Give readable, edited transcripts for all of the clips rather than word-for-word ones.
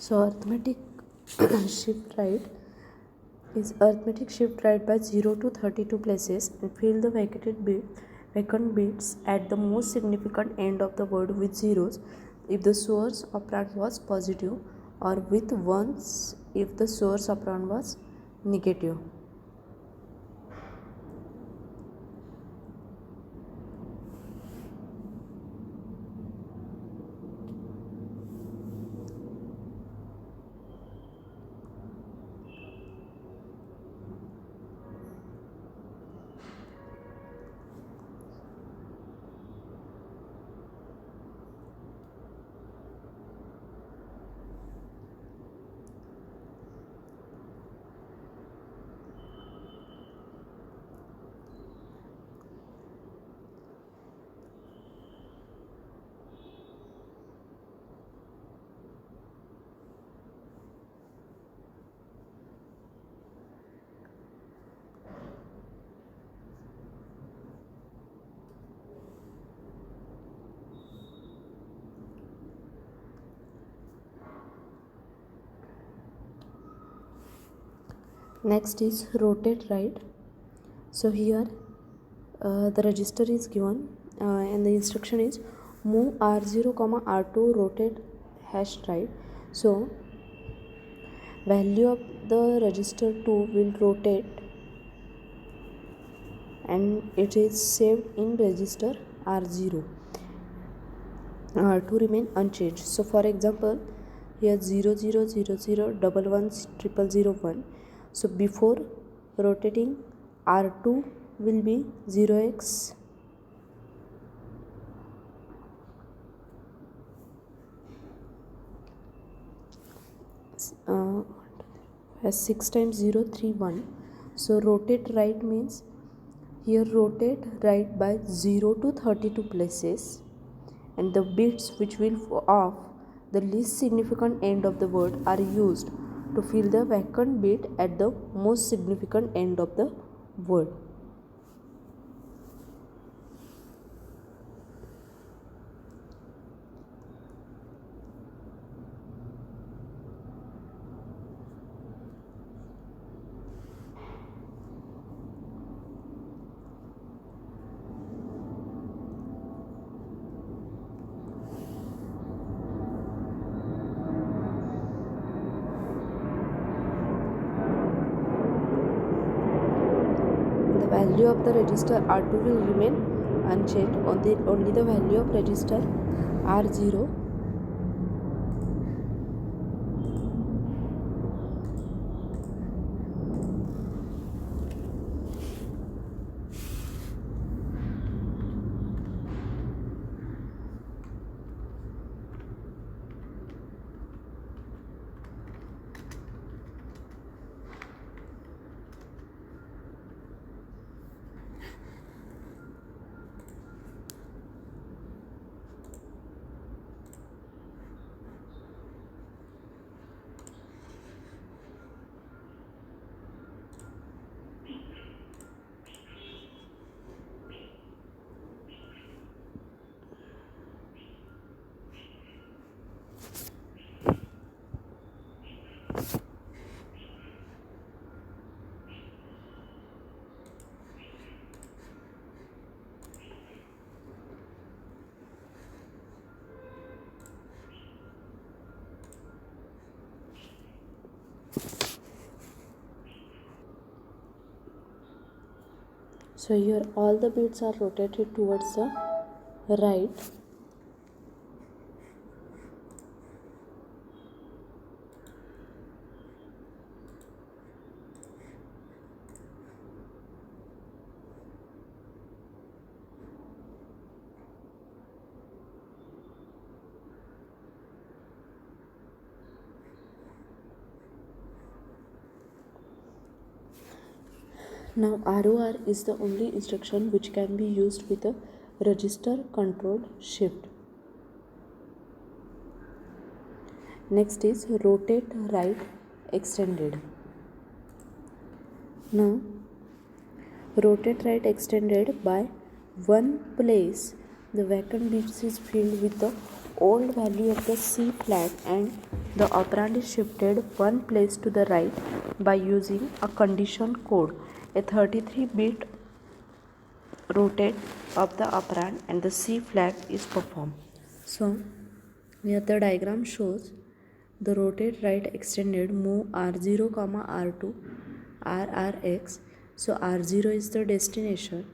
So arithmetic shift right is arithmetic shift right by 0 to 32 places and fill the vacant bits at the most significant end of the word with zeros if the source operand was positive, or with ones if the source operand was negative. Next is rotate right. So here the register is given and the instruction is move R0, R2 rotate hash right. So value of the register 2 will rotate and it is saved in register R0. R2 remain unchanged. So for example, here 0 0 0 0 double 1 triple 0 1. So before rotating, R2 will be 0x as 6 times 0 3 1. So rotate right means here rotate right by 0 to 32 places, and the bits which will off the least significant end of the word are used to fill the vacant bit at the most significant end of the word. The value of the register R2 will remain unchanged. Only the value of register R0 So here all the bits are rotated towards the right. Now ROR is the only instruction which can be used with a register controlled shift. Next is rotate right extended. Now rotate right extended by one place the vacant bits is filled with the old value of the C flag and the operand is shifted one place to the right by using a condition code. A 33-bit rotate of the operand and the C flag is performed. So here the diagram shows the rotate right extended move R0, R2, RRX. So R0 is the destination,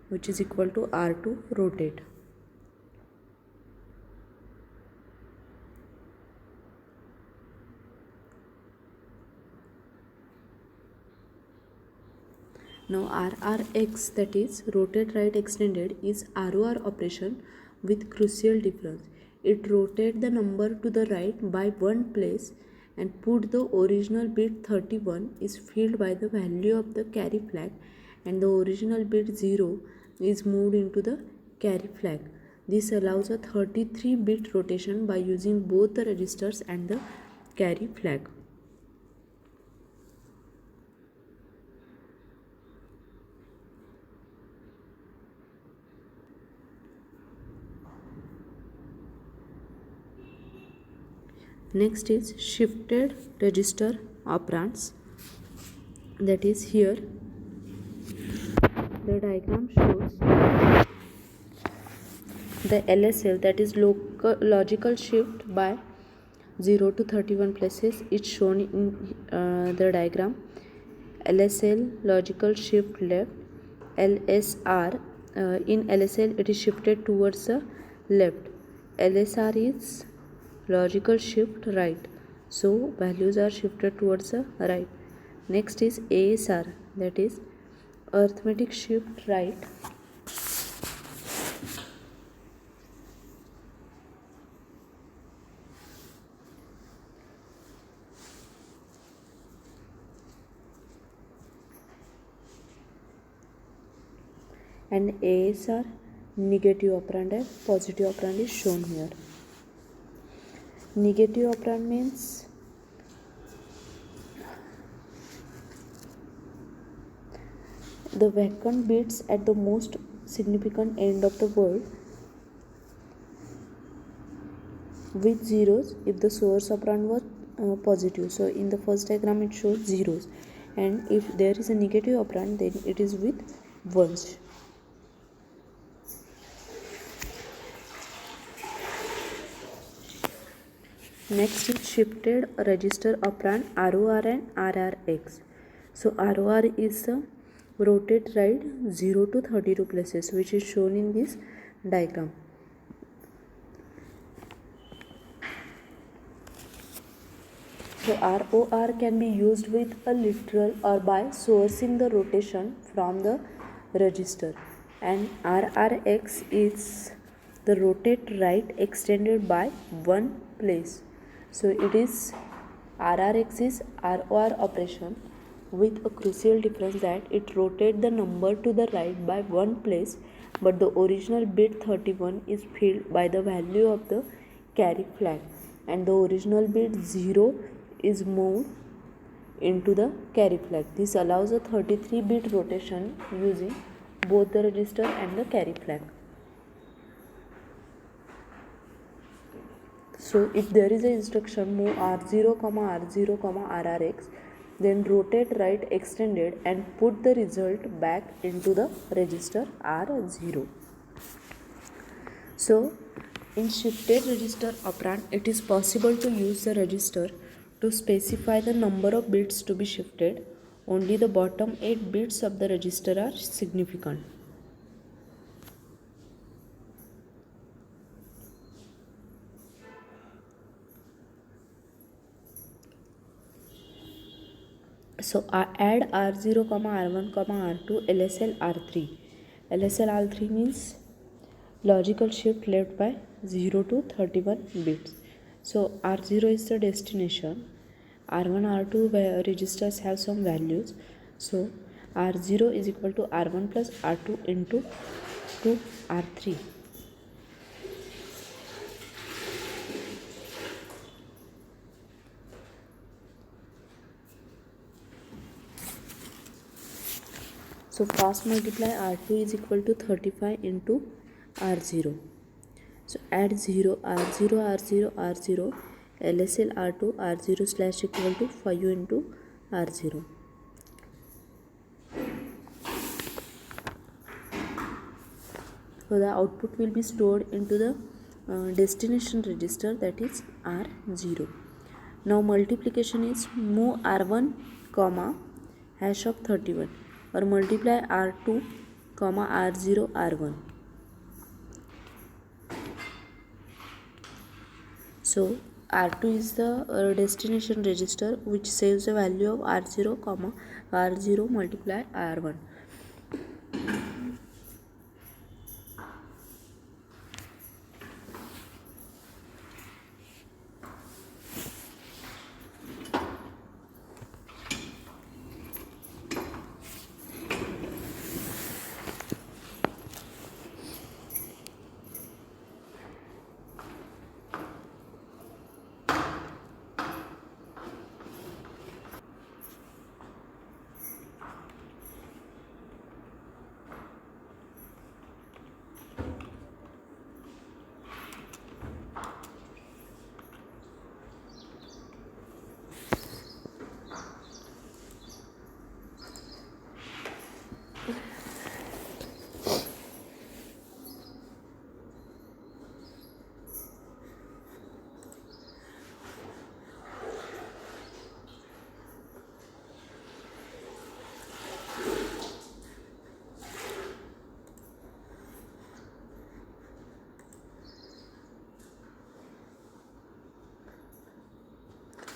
which is equal to R2 rotate. Now RRX, that is rotate right extended, is ROR operation with crucial difference. It rotates the number to the right by one place and put the original bit 31 is filled by the value of the carry flag and the original bit 0 is moved into the carry flag. This allows a 33-bit rotation by using both the registers and the carry flag. Next is shifted register operands, that is here the diagram shows the LSL, that is logical shift by 0 to 31 places. It's shown in the diagram. LSL logical shift left, LSR in LSL it is shifted towards the left, LSR is logical shift right, so values are shifted towards the right. Next is ASR, that is arithmetic shift right, and ASR negative operand and positive operand is shown here. Negative operand means the vacant bits at the most significant end of the word with zeros if the source operand was positive. So in the first diagram it shows zeros, and if there is a negative operand then it is with ones. Next is shifted register operand ROR and RRX. So ROR is the rotate right 0 to 32 places, which is shown in this diagram. So ROR can be used with a literal or by sourcing the rotation from the register, and RRX is the rotate right extended by one place. So it is RRX is ROR operation with a crucial difference that it rotates the number to the right by one place, but the original bit 31 is filled by the value of the carry flag and the original bit 0 is moved into the carry flag. This allows a 33-bit rotation using both the register and the carry flag. So if there is an instruction move R0, R0, RRX, then rotate right extended and put the result back into the register R0. So in shifted register operand, it is possible to use the register to specify the number of bits to be shifted. Only the bottom 8 bits of the register are significant. So add R0, R1, R2, LSL R3. LSL R3 means logical shift left by 0 to 31 bits. So R0 is the destination. R1, R2 registers have some values. So R0 is equal to R1 plus R2 into 2 R3. So fast multiply R2 is equal to 35 into R0. So add 0 R0 R0 R0 LSL R2 R0 slash equal to 5 into R0. So the output will be stored into the destination register, that is R0. Now multiplication is move R1 comma hash of 31 or multiply R2 comma R0 R1. So R2 is the destination register which saves the value of R0 comma R0 multiply R1.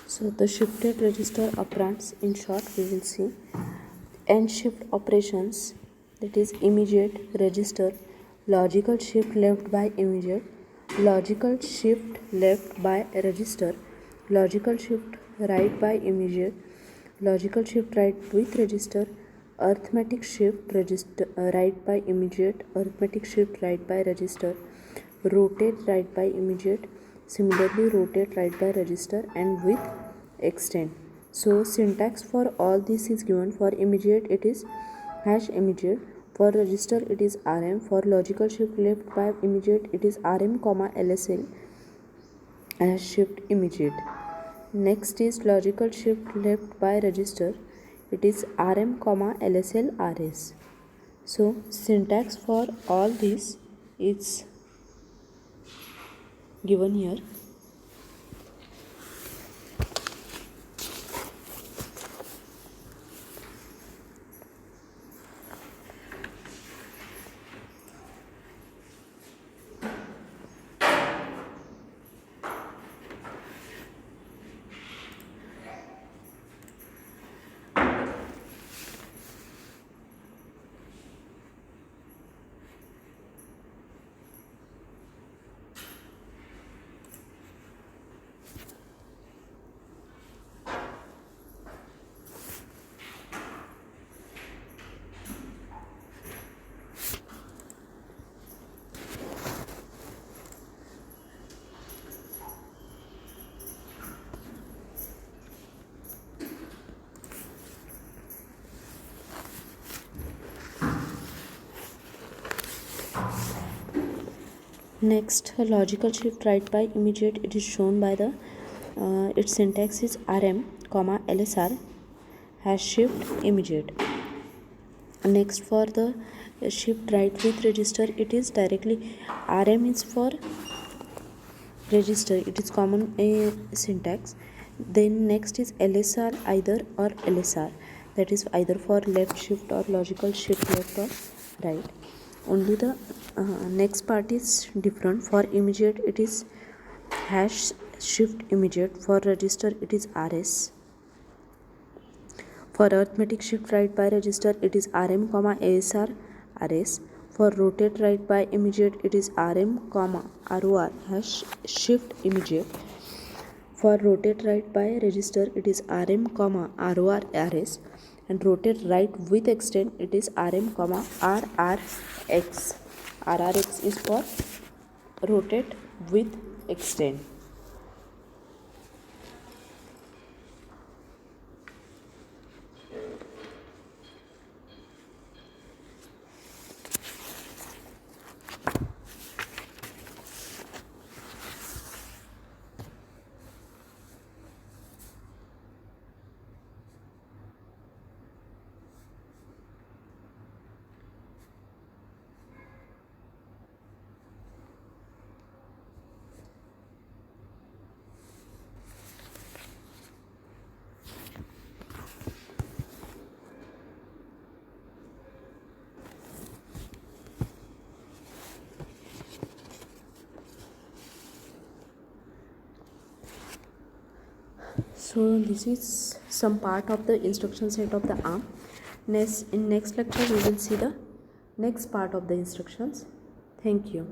So the shifted register operands, in short we will see end shift operations, that is immediate register, logical shift left by immediate, logical shift left by register, logical shift right by immediate, logical shift right with register, arithmetic shift register right by immediate, arithmetic shift right by register, rotate right by immediate, similarly rotate right by register and with extend. So syntax for all this is given. For immediate it is hash immediate, for register it is rm, for logical shift left by immediate it is rm comma lsl hash shift immediate. Next is logical shift left by register, it is rm comma lsl rs. So syntax for all this is given here. Next, logical shift right by immediate, it is shown by the its syntax is rm comma lsr hash shift immediate. Next, for the shift right with register, it is directly rm is for register, it is common syntax. Then next is lsr either or lsr, that is either for left shift or logical shift left or right. Only the next part is different. For immediate it is hash shift immediate, for register it is rs, for arithmetic shift right by register it is rm comma asr rs, for rotate right by immediate it is rm comma ror hash shift immediate, for rotate right by register it is rm comma ror rs, and rotate right with extend it is rm comma rrx. rrx is for rotate with extend. So this is some part of the instruction set of the ARM. In next lecture we will see the next part of the instructions. Thank you.